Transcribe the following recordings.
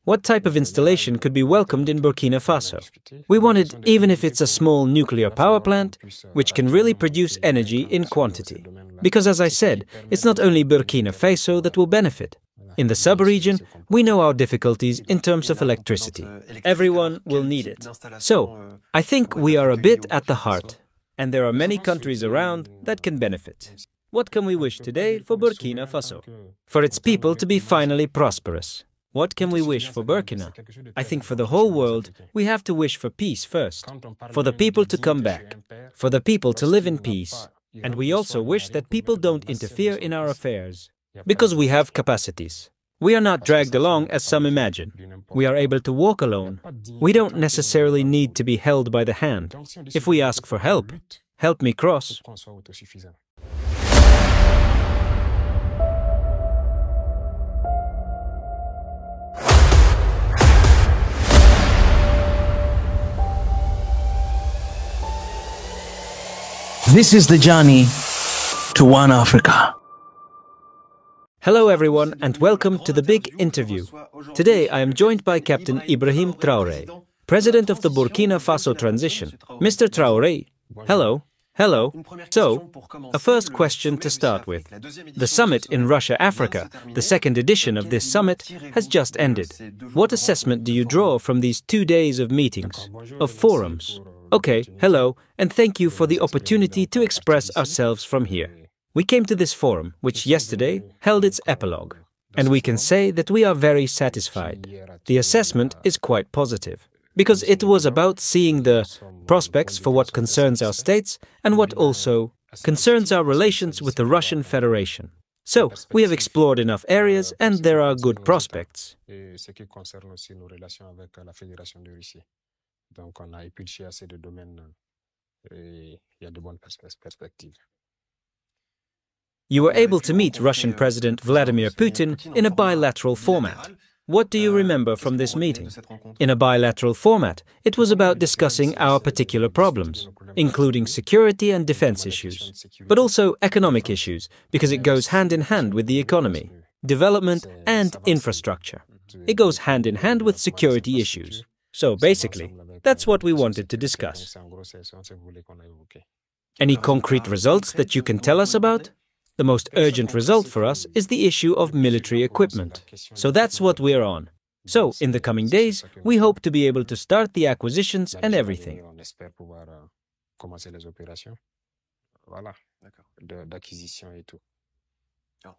What type of installation could be welcomed in Burkina Faso? We wanted, even if it's a small nuclear power plant, which can really produce energy in quantity. Because as I said, it's not only Burkina Faso that will benefit. In the sub-region, we know our difficulties in terms of electricity. Everyone will need it. So, I think we are a bit at the heart, and there are many countries around that can benefit. What can we wish today for Burkina Faso? For its people to be finally prosperous. What can we wish for Burkina? I think for the whole world, we have to wish for peace first, for the people to come back, for the people to live in peace. And we also wish that people don't interfere in our affairs, because we have capacities. We are not dragged along as some imagine. We are able to walk alone. We don't necessarily need to be held by the hand. If we ask for help, help me cross. This is the journey to One Africa. Hello everyone and welcome to the big interview. Today I am joined by Captain Ibrahim Traoré, President of the Burkina Faso transition. Mr. Traoré, hello. Hello. So, a first question to start with. The summit in Russia, Africa, the second edition of this summit, has just ended. What assessment do you draw from these 2 days of meetings, of forums? Okay, hello, and thank you for the opportunity to express ourselves from here. We came to this forum, which yesterday held its epilogue, and we can say that we are very satisfied. The assessment is quite positive, because it was about seeing the prospects for what concerns our states and what also concerns our relations with the Russian Federation. So, we have explored enough areas and there are good prospects. Donc, on a épluché assez de domaines et il y a de bonnes perspectives. You were able to meet Russian President Vladimir Putin in a bilateral format. What do you remember from this meeting? In a bilateral format, it was about discussing our particular problems, including security and defense issues, but also economic issues, because it goes hand in hand with the economy, development and infrastructure. It goes hand in hand with security issues. So basically, that's what we wanted to discuss. Any concrete results that you can tell us about? The most urgent result for us is the issue of military equipment. So that's what we're on. So, in the coming days, we hope to be able to start the acquisitions and everything.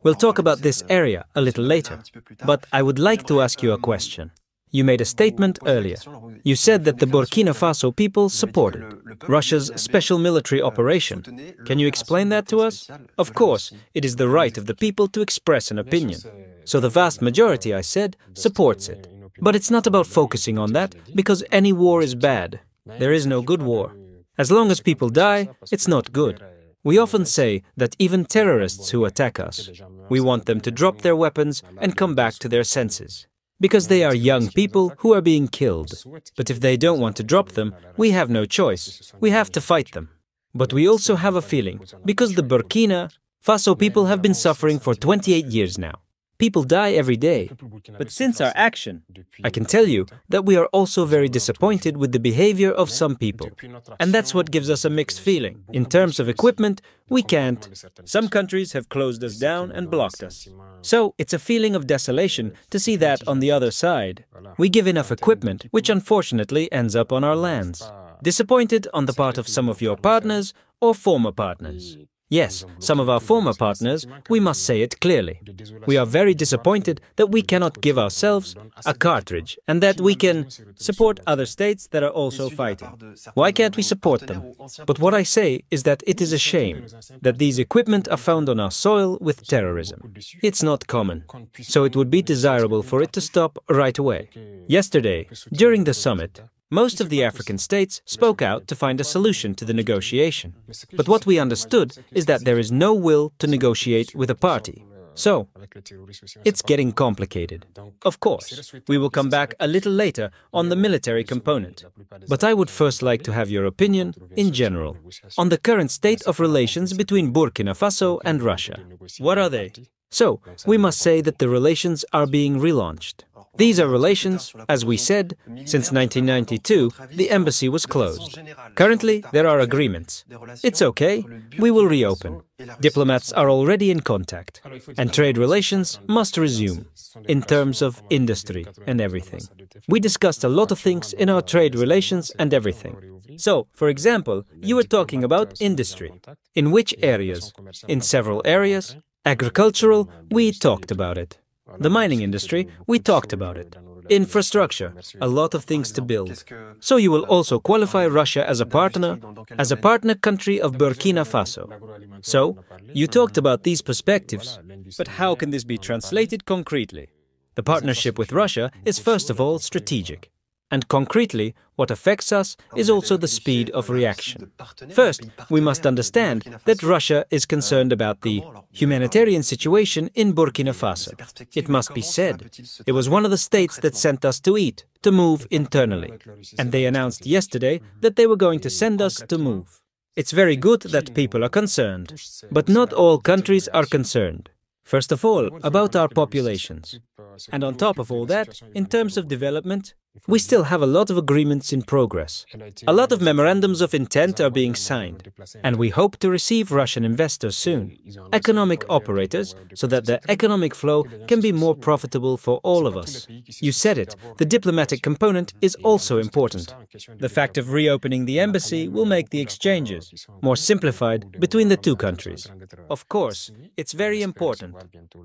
We'll talk about this area a little later, but I would like to ask you a question. You made a statement earlier. You said that the Burkina Faso people supported Russia's special military operation. Can you explain that to us? Of course, it is the right of the people to express an opinion. So the vast majority, I said, supports it. But it's not about focusing on that, because any war is bad. There is no good war. As long as people die, it's not good. We often say that even terrorists who attack us, we want them to drop their weapons and come back to their senses. Because they are young people who are being killed. But if they don't want to drop them, we have no choice. We have to fight them. But we also have a feeling, because the Burkina Faso people have been suffering for 28 years now. People die every day. But since our action, I can tell you that we are also very disappointed with the behavior of some people. And that's what gives us a mixed feeling. In terms of equipment, we can't. Some countries have closed us down and blocked us. So it's a feeling of desolation to see that on the other side. We give enough equipment, which unfortunately ends up on our lands. Disappointed on the part of some of your partners or former partners. Yes, some of our former partners, we must say it clearly. We are very disappointed that we cannot give ourselves a cartridge and that we can support other states that are also fighting. Why can't we support them? But what I say is that it is a shame that these equipment are found on our soil with terrorism. It's not common, so it would be desirable for it to stop right away. Yesterday, during the summit, most of the African states spoke out to find a solution to the negotiation. But what we understood is that there is no will to negotiate with a party. So, it's getting complicated. Of course, we will come back a little later on the military component. But I would first like to have your opinion, in general, on the current state of relations between Burkina Faso and Russia. What are they? So, we must say that the relations are being relaunched. These are relations, as we said, since 1992, the embassy was closed. Currently, there are agreements. It's okay, we will reopen. Diplomats are already in contact, and trade relations must resume, in terms of industry and everything. We discussed a lot of things in our trade relations and everything. So, for example, you were talking about industry. In which areas? In several areas. Agricultural, we talked about it. The mining industry, we talked about it. Infrastructure, a lot of things to build. So you will also qualify Russia as a partner country of Burkina Faso. So, you talked about these perspectives, but how can this be translated concretely? The partnership with Russia is first of all strategic. And concretely, what affects us is also the speed of reaction. First, we must understand that Russia is concerned about the humanitarian situation in Burkina Faso. It must be said, it was one of the states that sent us to eat, to move internally. And they announced yesterday that they were going to send us to move. It's very good that people are concerned, but not all countries are concerned. First of all, about our populations. And on top of all that, in terms of development, we still have a lot of agreements in progress. A lot of memorandums of intent are being signed, and we hope to receive Russian investors soon, economic operators, so that the economic flow can be more profitable for all of us. You said it, the diplomatic component is also important. The fact of reopening the embassy will make the exchanges more simplified between the two countries. Of course, it's very important.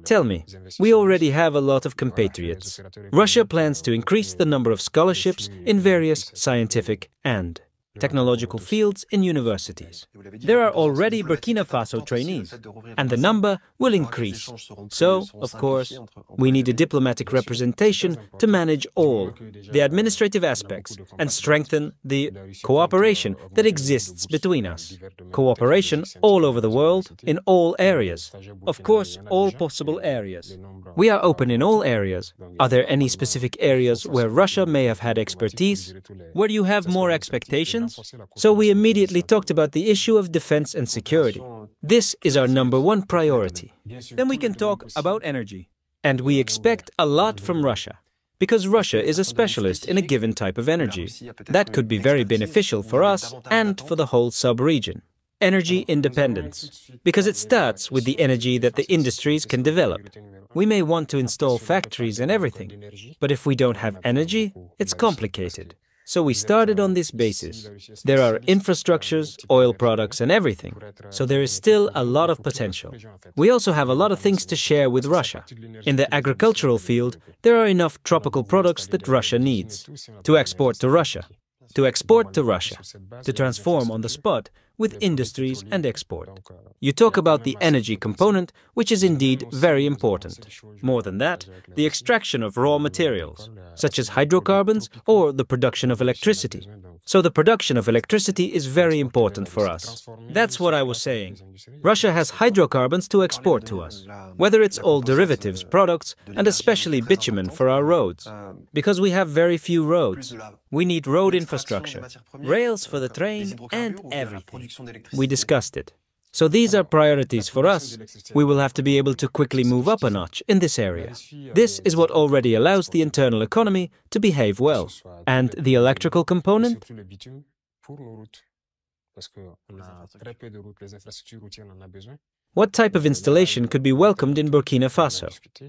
Tell me, we already have a lot of compatriots. Russia plans to increase the number of scholarships in various scientific and technological fields in universities. There are already Burkina Faso trainees, and the number will increase. So, of course, we need a diplomatic representation to manage all the administrative aspects and strengthen the cooperation that exists between us. Cooperation all over the world, in all areas. Of course, all possible areas. We are open in all areas. Are there any specific areas where Russia may have had expertise? Where you have more expectations? So we immediately talked about the issue of defense and security. This is our #1 priority. Then we can talk about energy. And we expect a lot from Russia, because Russia is a specialist in a given type of energy. That could be very beneficial for us and for the whole sub-region. Energy independence, because it starts with the energy that the industries can develop. We may want to install factories and everything, but if we don't have energy, it's complicated. So we started on this basis. There are infrastructures, oil products and everything. So there is still a lot of potential. We also have a lot of things to share with Russia. In the agricultural field, there are enough tropical products that Russia needs to export to Russia. To transform on the spot with industries and export. You talk about the energy component, which is indeed very important. More than that, the extraction of raw materials, such as hydrocarbons or the production of electricity. So the production of electricity is very important for us. That's what I was saying. Russia has hydrocarbons to export to us, whether it's all derivatives, products, and especially bitumen for our roads. Because we have very few roads. We need road infrastructure, rails for the train, and everything. We discussed it. So these are priorities for us. We will have to be able to quickly move up a notch in this area. This is what already allows the internal economy to behave well. And the electrical component? What type of installation could be welcomed in Burkina Faso?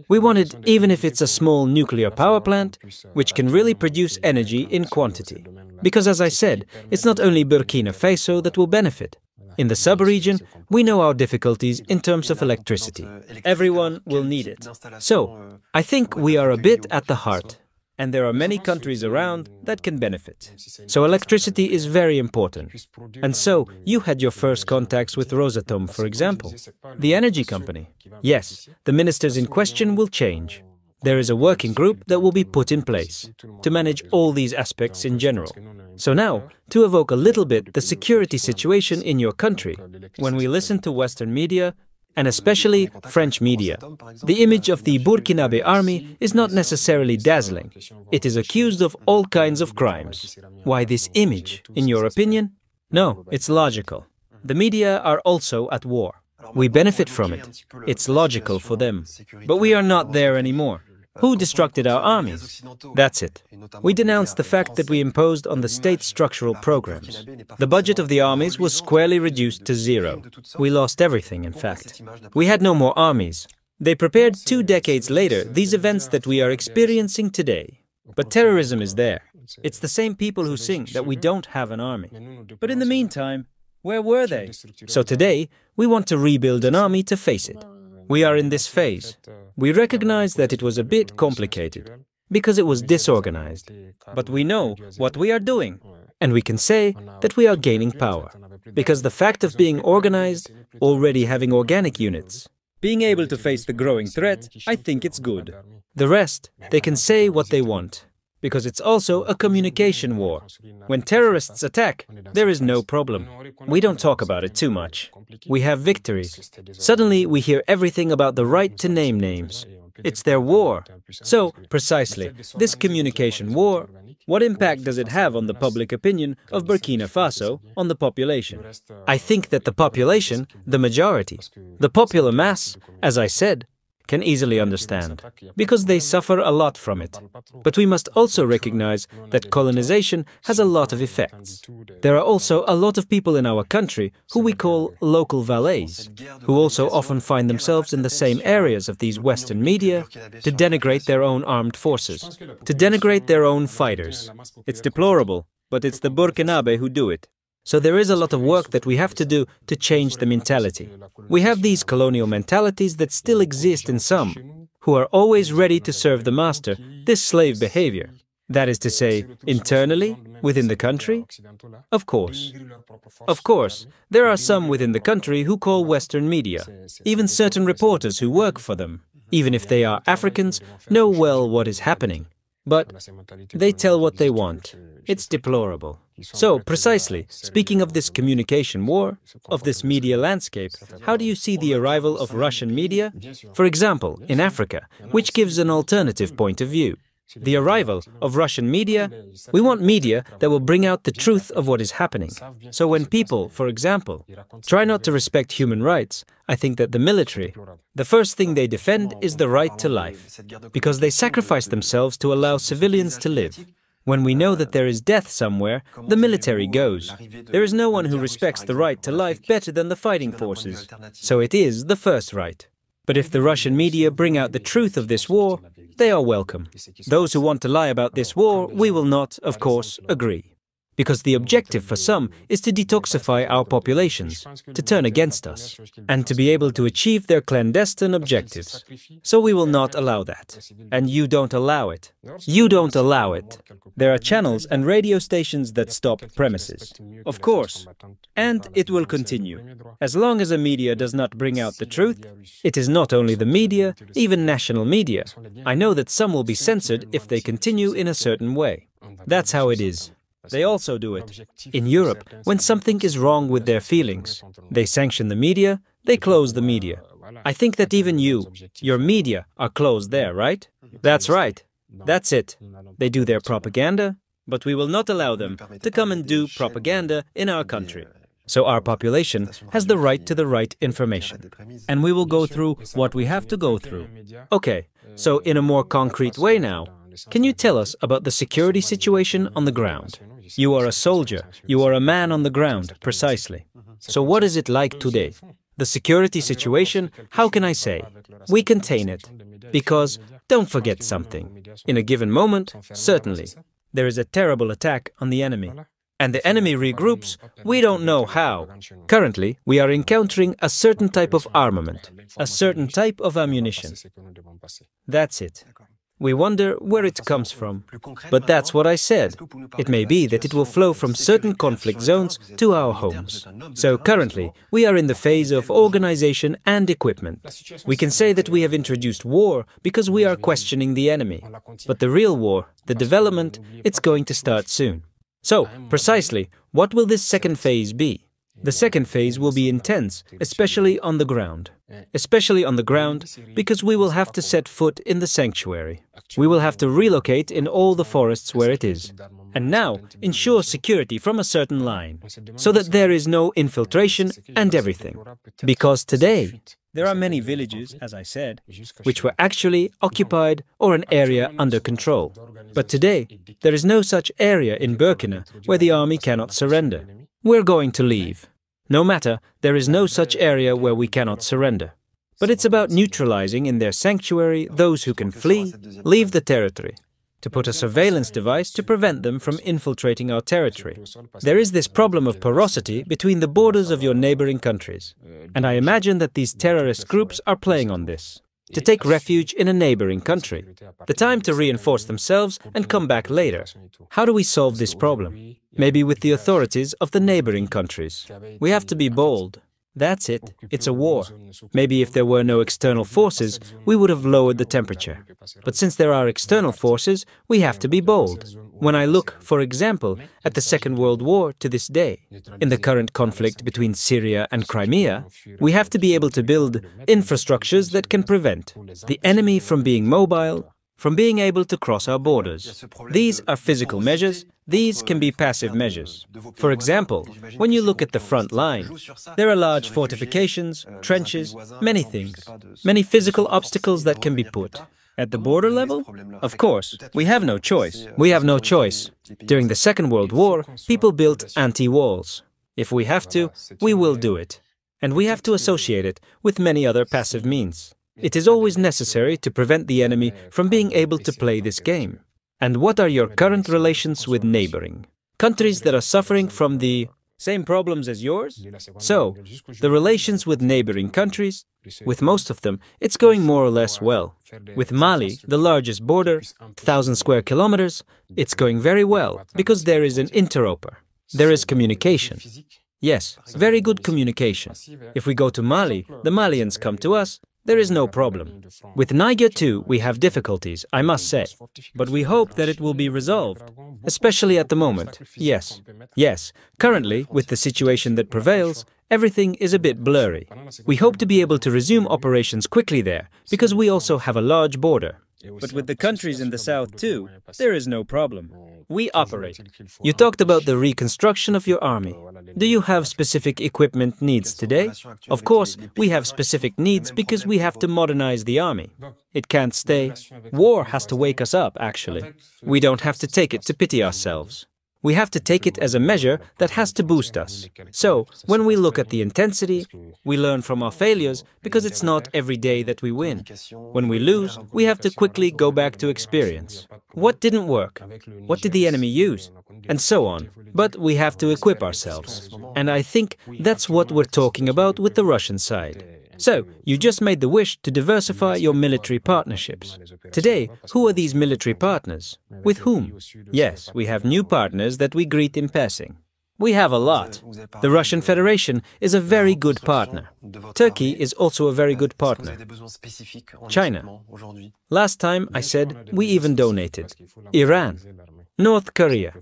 We want it even if it's a small nuclear power plant, which can really produce energy in quantity. Because as I said, it's not only Burkina Faso that will benefit. In the sub-region, we know our difficulties in terms of electricity. Everyone will need it. So, I think we are a bit at the heart. And there are many countries around that can benefit. So electricity is very important. And so, you had your first contacts with Rosatom, for example. The energy company. Yes, the ministers in question will change. There is a working group that will be put in place to manage all these aspects in general. So now, to evoke a little bit the security situation in your country, when we listen to Western media, and especially French media, the image of the Burkinabe army is not necessarily dazzling. It is accused of all kinds of crimes. Why this image, in your opinion? No, it's logical. The media are also at war. We benefit from it. It's logical for them. But we are not there anymore. Who destructed our armies? That's it. We denounced the fact that we imposed on the state structural programs. The budget of the armies was squarely reduced to zero. We lost everything, in fact. We had no more armies. They prepared 2 decades later these events that we are experiencing today. But terrorism is there. It's the same people who sing that we don't have an army. But in the meantime, where were they? So today, we want to rebuild an army to face it. We are in this phase. We recognize that it was a bit complicated, because it was disorganized. But we know what we are doing, and we can say that we are gaining power. Because the fact of being organized, already having organic units, being able to face the growing threat, I think it's good. The rest, they can say what they want. Because it's also a communication war. When terrorists attack, there is no problem. We don't talk about it too much. We have victories. Suddenly we hear everything about the right to name names. It's their war. So, precisely, this communication war, what impact does it have on the public opinion of Burkina Faso, on the population? I think that the population, the majority, the popular mass, as I said, can easily understand, because they suffer a lot from it. But we must also recognize that colonization has a lot of effects. There are also a lot of people in our country who we call local valets, who also often find themselves in the same areas of these Western media to denigrate their own armed forces, to denigrate their own fighters. It's deplorable, but it's the Burkinabe who do it. So there is a lot of work that we have to do to change the mentality. We have these colonial mentalities that still exist in some, who are always ready to serve the master, this slave behavior. That is to say, internally, within the country? Of course. Of course, there are some within the country who call Western media, even certain reporters who work for them, even if they are Africans, know well what is happening. But they tell what they want. It's deplorable. So, precisely, speaking of this communication war, of this media landscape, how do you see the arrival of Russian media? For example, in Africa, which gives an alternative point of view. The arrival of Russian media, we want media that will bring out the truth of what is happening. So when people, for example, try not to respect human rights, I think that the military, the first thing they defend is the right to life, because they sacrifice themselves to allow civilians to live. When we know that there is death somewhere, the military goes. There is no one who respects the right to life better than the fighting forces. So it is the first right. But if the Russian media bring out the truth of this war, they are welcome. Those who want to lie about this war, we will not, of course, agree. Because the objective for some is to detoxify our populations, to turn against us, and to be able to achieve their clandestine objectives. So we will not allow that. And you don't allow it. You don't allow it. There are channels and radio stations that stop premises. Of course. And it will continue. As long as a media does not bring out the truth, it is not only the media, even national media. I know that some will be censored if they continue in a certain way. That's how it is. They also do it. In Europe, when something is wrong with their feelings, they sanction the media, they close the media. I think that even your media are closed there, right? That's right. That's it. They do their propaganda, but we will not allow them to come and do propaganda in our country. So our population has the right to the right information. And we will go through what we have to go through. Okay, so in a more concrete way now, can you tell us about the security situation on the ground? You are a soldier, you are a man on the ground, precisely. So what is it like today? The security situation, how can I say? We contain it. Because, don't forget something. In a given moment, certainly, there is a terrible attack on the enemy. And the enemy regroups, we don't know how. Currently, we are encountering a certain type of armament, a certain type of ammunition. That's it. We wonder where it comes from. But that's what I said. It may be that it will flow from certain conflict zones to our homes. So currently, we are in the phase of organization and equipment. We can say that we have introduced war because we are questioning the enemy. But the real war, the development, it's going to start soon. So, precisely, what will this second phase be? The second phase will be intense, especially on the ground. Especially on the ground, because we will have to set foot in the sanctuary. We will have to relocate in all the forests where it is. And now, ensure security from a certain line, so that there is no infiltration and everything. Because today, There are many villages, as I said, which were actually occupied or an area under control. But today, there is no such area in Burkina where the army cannot surrender. We're going to leave. No matter, there is no such area where we cannot surrender. But it's about neutralizing in their sanctuary those who can flee, leave the territory, to put a surveillance device to prevent them from infiltrating our territory. There is this problem of porosity between the borders of your neighboring countries. And I imagine that these terrorist groups are playing on this, to take refuge in a neighboring country, the time to reinforce themselves and come back later. How do we solve this problem? Maybe with the authorities of the neighboring countries. We have to be bold. That's it. It's a war. Maybe if there were no external forces, we would have lowered the temperature. But since there are external forces, we have to be bold. When I look, for example, at the Second World War to this day, in the current conflict between Syria and Crimea, we have to be able to build infrastructures that can prevent the enemy from being mobile, from being able to cross our borders. These are physical measures. These can be passive measures. For example, when you look at the front line, there are large fortifications, trenches, many things, many physical obstacles that can be put. At the border level? Of course, we have no choice. We have no choice. During the Second World War, people built anti-walls. If we have to, we will do it. And we have to associate it with many other passive means. It is always necessary to prevent the enemy from being able to play this game. And what are your current relations with neighboring countries that are suffering from the same problems as yours? So, the relations with neighboring countries, with most of them, it's going more or less well. With Mali, the largest border, 1,000 square kilometers, it's going very well because there is an interoper. There is communication. Yes, very good communication. If we go to Mali, the Malians come to us. There is no problem. With Niger too, we have difficulties, I must say. But we hope that it will be resolved, especially at the moment. Yes. Yes, currently, with the situation that prevails, everything is a bit blurry. We hope to be able to resume operations quickly there, because we also have a large border. But with the countries in the south too, there is no problem. We operate. You talked about the reconstruction of your army. Do you have specific equipment needs today? Of course, we have specific needs because we have to modernize the army. It can't stay. War has to wake us up, actually. We don't have to take it to pity ourselves. We have to take it as a measure that has to boost us. So, when we look at the intensity, we learn from our failures because it's not every day that we win. When we lose, we have to quickly go back to experience. What didn't work? What did the enemy use? And so on. But we have to equip ourselves. And I think that's what we're talking about with the Russian side. So, you just made the wish to diversify your military partnerships. Today, who are these military partners? With whom? Yes, we have new partners that we greet in passing. We have a lot. The Russian Federation is a very good partner. Turkey is also a very good partner. China. Last time I said we even donated. Iran. North Korea.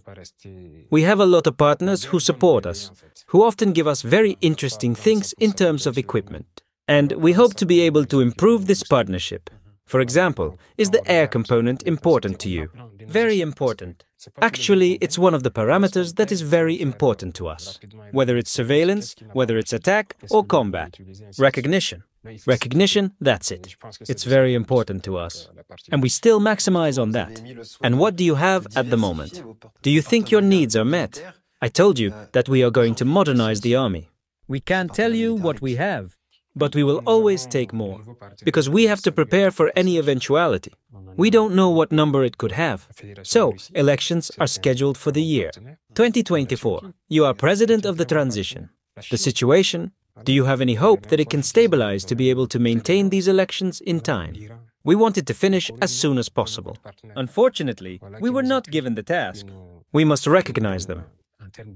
We have a lot of partners who support us, who often give us very interesting things in terms of equipment. And we hope to be able to improve this partnership. For example, is the air component important to you? Very important. Actually, it's one of the parameters that is very important to us. Whether it's surveillance, whether it's attack or combat. Recognition. Recognition, that's it. It's very important to us. And we still maximize on that. And what do you have at the moment? Do you think your needs are met? I told you that we are going to modernize the army. We can't tell you what we have. But we will always take more, because we have to prepare for any eventuality. We don't know what number it could have. So, elections are scheduled for the year 2024. You are president of the transition. The situation, do you have any hope that it can stabilize to be able to maintain these elections in time? We wanted to finish as soon as possible. Unfortunately, we were not given the task. We must recognize them.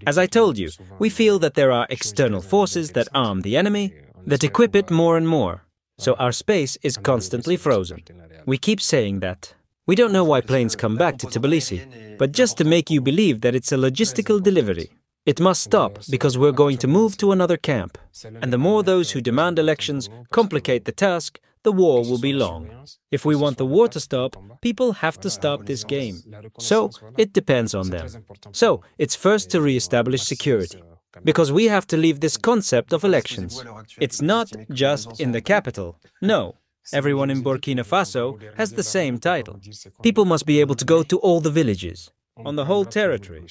As I told you, we feel that there are external forces that arm the enemy, that equip it more and more. So our space is constantly frozen. We keep saying that. We don't know why planes come back to Tbilisi, but just to make you believe that it's a logistical delivery. It must stop because we're going to move to another camp. And the more those who demand elections complicate the task, the war will be long. If we want the war to stop, people have to stop this game. So, it depends on them. So, it's first to re-establish security. because we have to leave this concept of elections. It's not just in the capital. No. Everyone in Burkina Faso has the same title. People must be able to go to all the villages, on the whole territory,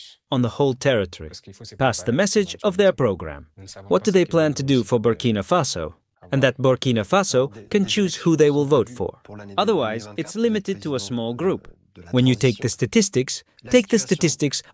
pass the message of their program. What do they plan to do for Burkina Faso? And that Burkina Faso can choose who they will vote for. Otherwise, it's limited to a small group. When you take the statistics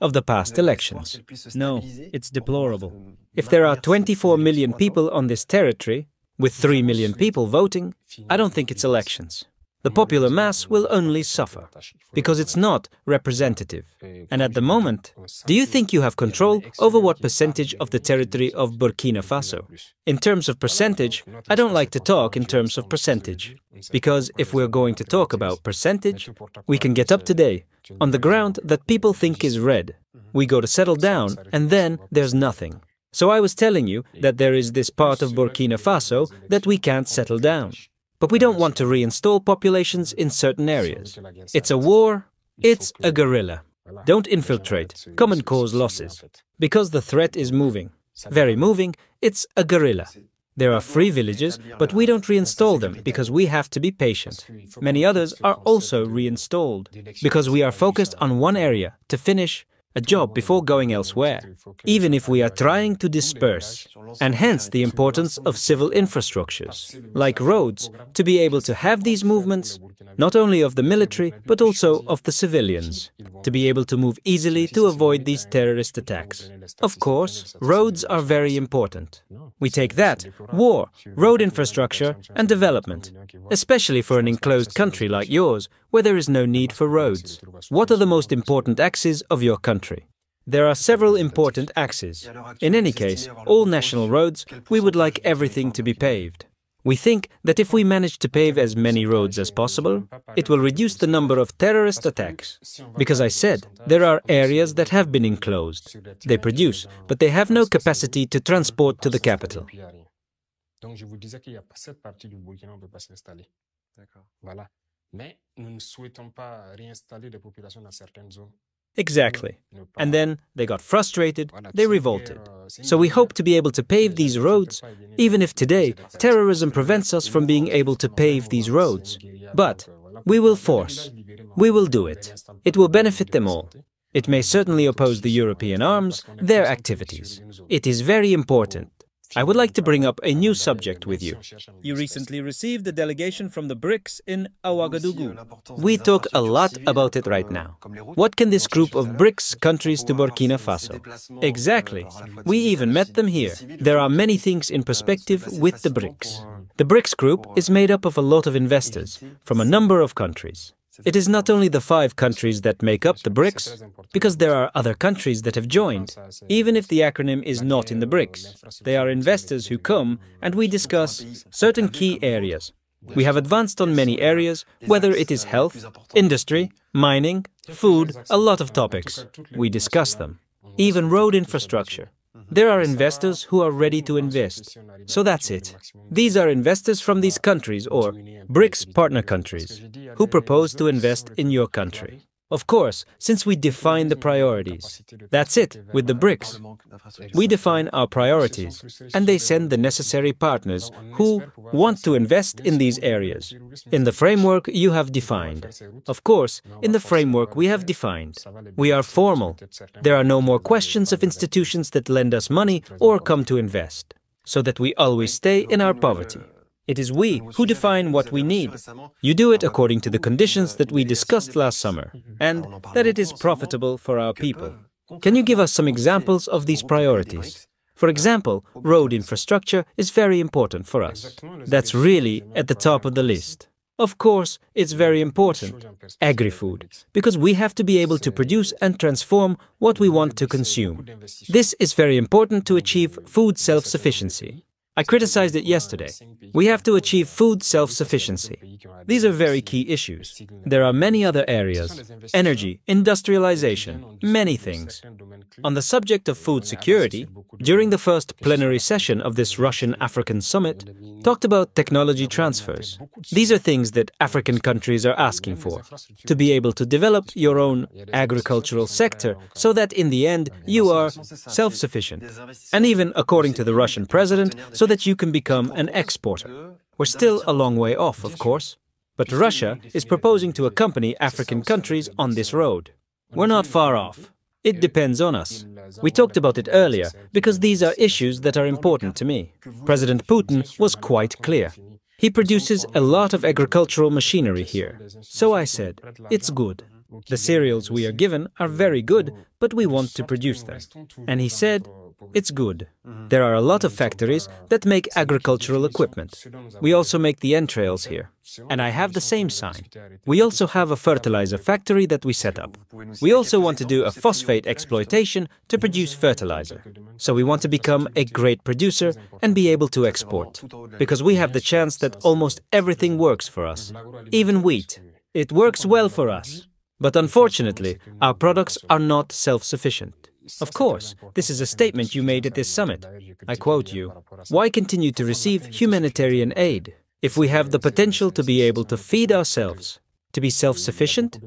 of the past elections. No, it's deplorable. If there are 24 million people on this territory, with 3 million people voting, I don't think it's elections. The popular mass will only suffer, because it's not representative. And at the moment, do you think you have control over what percentage of the territory of Burkina Faso? In terms of percentage, I don't like to talk in terms of percentage, because if we're going to talk about percentage, we can get up today on the ground that people think is red. We go to settle down, and then there's nothing. So I was telling you that there is this part of Burkina Faso that we can't settle down. But we don't want to reinstall populations in certain areas. It's a war, it's a guerrilla. Don't infiltrate, come and cause losses. Because the threat is moving, very moving, it's a guerrilla. There are free villages, but we don't reinstall them because we have to be patient. Many others are also reinstalled because we are focused on one area to finish a job before going elsewhere, even if we are trying to disperse, and hence the importance of civil infrastructures, like roads, to be able to have these movements, not only of the military, but also of the civilians, to be able to move easily to avoid these terrorist attacks. Of course, roads are very important. We take that, war, road infrastructure and development, especially for an enclosed country like yours, where there is no need for roads. What are the most important axes of your country? There are several important axes. In any case, all national roads, we would like everything to be paved. We think that if we manage to pave as many roads as possible, it will reduce the number of terrorist attacks. Because I said, there are areas that have been enclosed. They produce, but they have no capacity to transport to the capital. Donc je vous disais qu'il y a cette partie du Burkina où on ne peut pas s'installer. Voilà. Mais nous ne souhaitons pas réinstaller des populations dans certaines zones. Exactly. And then they got frustrated, they revolted. So we hope to be able to pave these roads, even if today terrorism prevents us from being able to pave these roads. But we will force. We will do it. It will benefit them all. It may certainly oppose the European arms, their activities. It is very important. I would like to bring up a new subject with you. You recently received a delegation from the BRICS in Ouagadougou. We talk a lot about it right now. What can this group of BRICS countries to Burkina Faso? Exactly. We even met them here. There are many things in perspective with the BRICS. The BRICS group is made up of a lot of investors from a number of countries. It is not only the 5 countries that make up the BRICS, because there are other countries that have joined, even if the acronym is not in the BRICS. They are investors who come and we discuss certain key areas. We have advanced on many areas, whether it is health, industry, mining, food, a lot of topics. We discuss them. Even road infrastructure. There are investors who are ready to invest. So that's it. These are investors from these countries, or BRICS partner countries, who propose to invest in your country. Of course, since we define the priorities. That's it, with the BRICS. We define our priorities, and they send the necessary partners who want to invest in these areas. In the framework you have defined. Of course, in the framework we have defined. We are formal. There are no more questions of institutions that lend us money or come to invest, so that we always stay in our poverty. It is we who define what we need. You do it according to the conditions that we discussed last summer, and that it is profitable for our people. Can you give us some examples of these priorities? For example, road infrastructure is very important for us. That's really at the top of the list. Of course, it's very important, agri-food, because we have to be able to produce and transform what we want to consume. This is very important to achieve food self-sufficiency. I criticized it yesterday. We have to achieve food self-sufficiency. These are very key issues. There are many other areas: energy, industrialization, many things. On the subject of food security, during the first plenary session of this Russian-African summit, talked about technology transfers. These are things that African countries are asking for, to be able to develop your own agricultural sector so that in the end you are self-sufficient. And even, according to the Russian president, so that you can become an exporter. We're still a long way off, of course. But Russia is proposing to accompany African countries on this road. We're not far off. It depends on us. We talked about it earlier, because these are issues that are important to me. President Putin was quite clear. He produces a lot of agricultural machinery here. So I said, it's good. The cereals we are given are very good, but we want to produce them. And he said, it's good. There are a lot of factories that make agricultural equipment. We also make the entrails here. And I have the same sign. We also have a fertilizer factory that we set up. We also want to do a phosphate exploitation to produce fertilizer. So we want to become a great producer and be able to export. Because we have the chance that almost everything works for us. Even wheat. It works well for us. But unfortunately, our products are not self-sufficient. Of course, this is a statement you made at this summit. I quote you, "Why continue to receive humanitarian aid if we have the potential to be able to feed ourselves, to be self-sufficient?"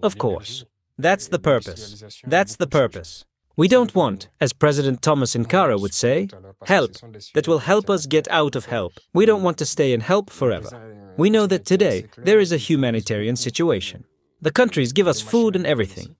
Of course. That's the purpose. That's the purpose. We don't want, as President Thomas Sankara would say, help that will help us get out of help. We don't want to stay in help forever. We know that today there is a humanitarian situation. The countries give us food and everything.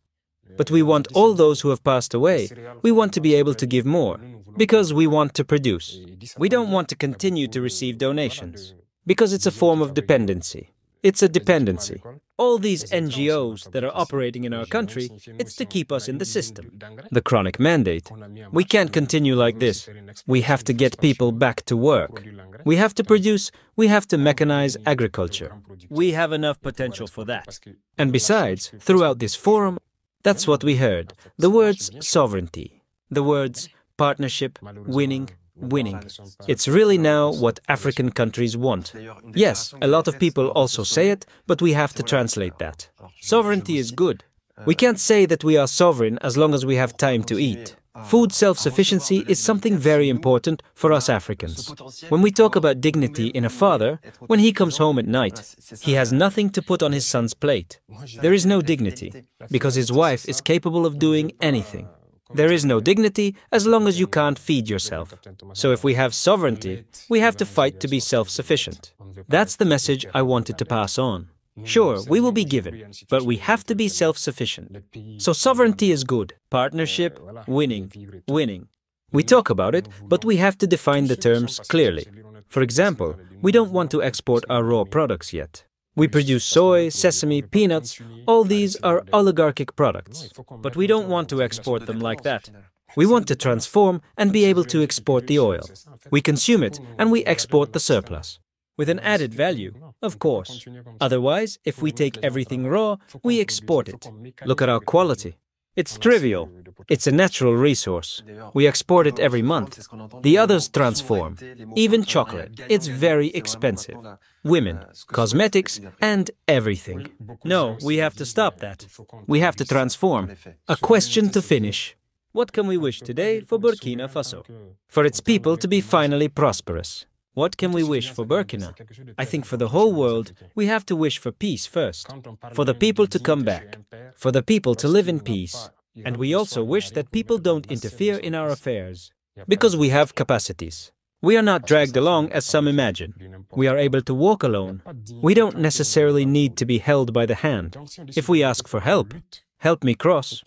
But we want all those who have passed away, we want to be able to give more, because we want to produce. We don't want to continue to receive donations, because it's a form of dependency. It's a dependency. All these NGOs that are operating in our country, it's to keep us in the system. The chronic mandate. We can't continue like this. We have to get people back to work. We have to produce, we have to mechanize agriculture. We have enough potential for that. And besides, throughout this forum, that's what we heard. The words sovereignty. The words partnership, winning, winning. It's really now what African countries want. Yes, a lot of people also say it, but we have to translate that. Sovereignty is good. We can't say that we are sovereign as long as we have time to eat. Food self-sufficiency is something very important for us Africans. When we talk about dignity in a father, when he comes home at night, he has nothing to put on his son's plate. There is no dignity, because his wife is capable of doing anything. There is no dignity as long as you can't feed yourself. So if we have sovereignty, we have to fight to be self-sufficient. That's the message I wanted to pass on. Sure, we will be given, but we have to be self-sufficient. So sovereignty is good. Partnership, winning, winning. We talk about it, but we have to define the terms clearly. For example, we don't want to export our raw products yet. We produce soy, sesame, peanuts. All these are oligarchic products. But we don't want to export them like that. We want to transform and be able to export the oil. We consume it and we export the surplus. With an added value, of course. Otherwise, if we take everything raw, we export it. Look at our quality. It's trivial. It's a natural resource. We export it every month. The others transform. Even chocolate. It's very expensive. Women, cosmetics, and everything. No, we have to stop that. We have to transform. A question to finish. What can we wish today for Burkina Faso? For its people to be finally prosperous. What can we wish for Burkina? I think for the whole world, we have to wish for peace first. For the people to come back. For the people to live in peace. And we also wish that people don't interfere in our affairs. Because we have capacities. We are not dragged along as some imagine. We are able to walk alone. We don't necessarily need to be held by the hand. If we ask for help, help me cross.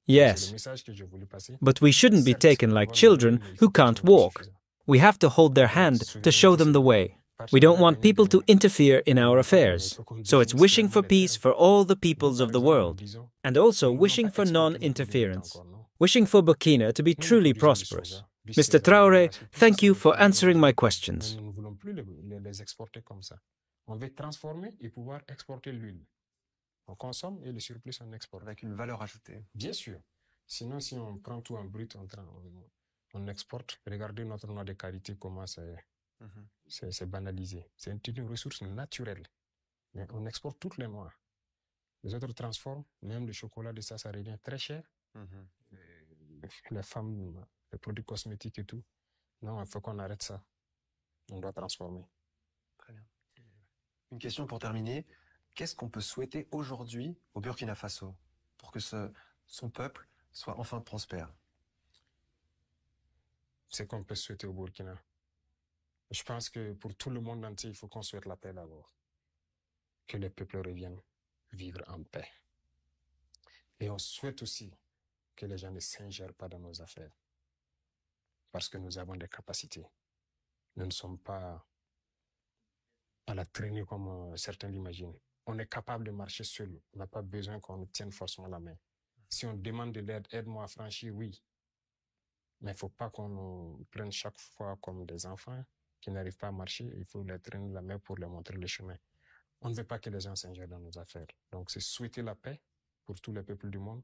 Yes. But we shouldn't be taken like children who can't walk. We have to hold their hand to show them the way. We don't want people to interfere in our affairs. So it's wishing for peace for all the peoples of the world. And also wishing for non-interference. Wishing for Burkina to be truly prosperous. Mr. Traoré, thank you for answering my questions. On consomme et le surplus on exporte. Avec une valeur ajoutée. Bien sûr. Sinon, si on prend tout en brut, On exporte. Regardez notre noix de qualité, comment c'est banalisé. C'est une ressource naturelle. Mais on exporte toutes les noix. Les autres transforment. Même le chocolat de ça revient très cher. Les femmes, les produits cosmétiques et tout. Non, il faut qu'on arrête ça. On doit transformer. Très bien. Une question pour terminer. Qu'est-ce qu'on peut souhaiter aujourd'hui au Burkina Faso pour que son peuple soit enfin prospère? C'est qu'on peut souhaiter au Burkina. Je pense que pour tout le monde entier, il faut qu'on souhaite la paix d'abord. Que les peuples reviennent vivre en paix. Et on souhaite aussi que les gens ne s'ingèrent pas dans nos affaires. Parce que nous avons des capacités. Nous ne sommes pas à la traînée comme certains l'imaginent. On est capable de marcher seul. On n'a pas besoin qu'on nous tienne forcément la main. Si on demande de l'aide, aide-moi à franchir, oui. Mais il ne faut pas qu'on nous prenne chaque fois comme des enfants qui n'arrivent pas à marcher. Il faut les traîner la main pour leur montrer le chemin. On ne veut pas que les gens s'ingèrent dans nos affaires. Donc, c'est souhaiter la paix pour tous les peuples du monde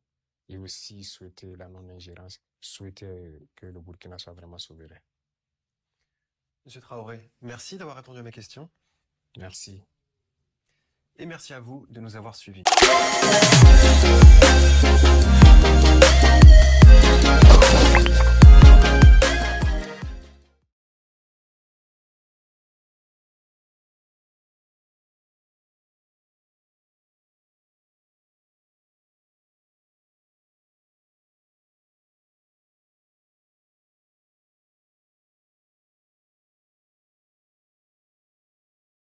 et aussi souhaiter la non-ingérence, souhaiter que le Burkina soit vraiment souverain. Monsieur Traoré, merci d'avoir répondu à mes questions. Merci. Et merci à vous de nous avoir suivis.